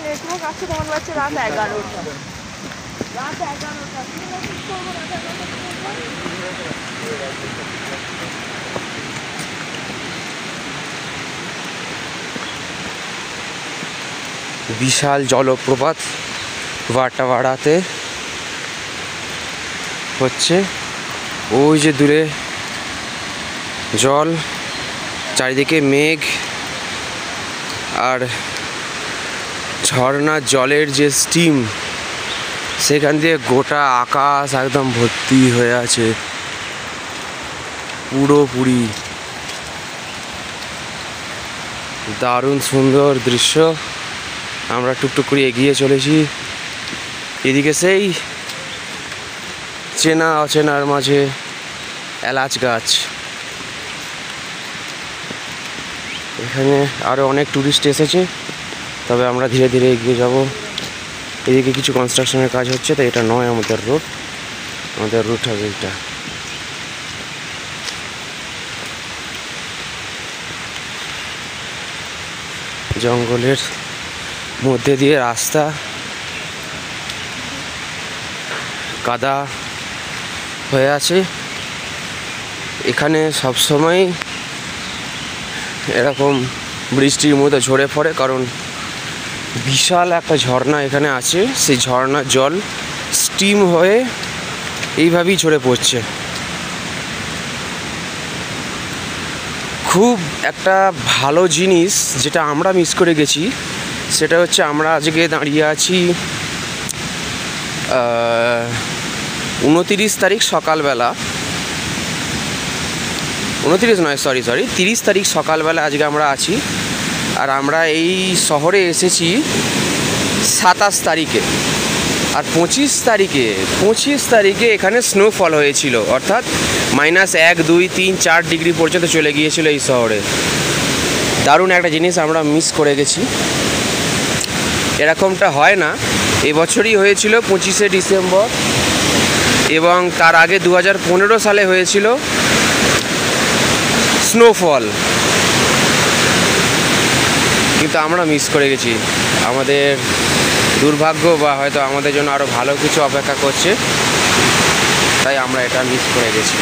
Network আছে তোমার কাছে রাত 11টা। রাত 11টা বিশাল জলপ্রপাত ভাটাওয়াড়াতে হচ্ছে। ওই যে দূরে জল, চারিদিকে মেঘ, আর ঝর্ণার জলের যে স্টিম, সেখান দিয়ে গোটা আকাশ একদম ভর্তি হয়ে আছে পুরোপুরি। দারুণ সুন্দর দৃশ্য। আমরা টুকটুক করে এগিয়ে চলেছি। এদিকে সেই চেনা অচেনার মাঝে এলাচ গাছ। এখানে আরও অনেক টুরিস্ট এসেছে, তবে আমরা ধীরে ধীরে এগিয়ে যাব। এদিকে কিছু কনস্ট্রাকশনের কাজ হচ্ছে, তাই এটা নয় আমাদের রুট। আমাদের রুট হবে এটা। জঙ্গলের মধ্যে দিয়ে রাস্তা, কাদা হয়ে আছে। এখানে সবসময় এরকম বৃষ্টির মধ্যে ঝরে পড়ে, কারণ বিশাল একটা ঝর্ণা এখানে আছে। সেই ঝর্ণার জল স্টিম হয়ে এইভাবেই ঝরে পড়ছে। খুব একটা ভালো জিনিস যেটা আমরা মিস করে গেছি, সেটা হচ্ছে আমরা আজকে দাঁড়িয়ে আছি 29 তারিখ সকালবেলা। 29 নয়, সরি 30 তারিখ সকালবেলা আজকে আমরা আছি। আর আমরা এই শহরে এসেছি 27 তারিখে। আর 25 তারিখে এখানে স্নোফল হয়েছিল, অর্থাৎ -1, 2, 3, 4 ডিগ্রি পর্যন্ত চলে গিয়েছিল এই শহরে। দারুণ একটা জিনিস আমরা মিস করে গেছি। এরকমটা হয় না। এবছরই হয়েছিল 25শে ডিসেম্বর, এবং তার আগে 2015 সালে হয়েছিল স্নোফল, কিন্তু আমরা মিস করে গেছি। আমাদের দুর্ভাগ্য, বা হয়তো আমাদের জন্য আরও ভালো কিছু অপেক্ষা করছে, তাই আমরা এটা মিস করে গেছি।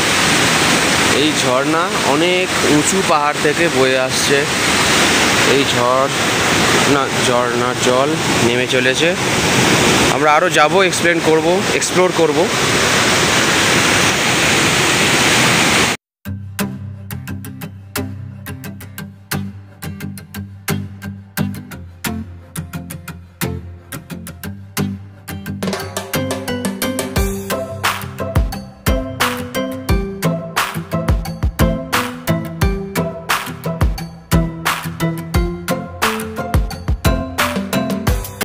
এই ঝর্ণা অনেক উঁচু পাহাড় থেকে বয়ে আসছে। এই ঝর্ণার জল নেমে চলেছে। আমরা আরও যাব, এক্সপ্লোর করব।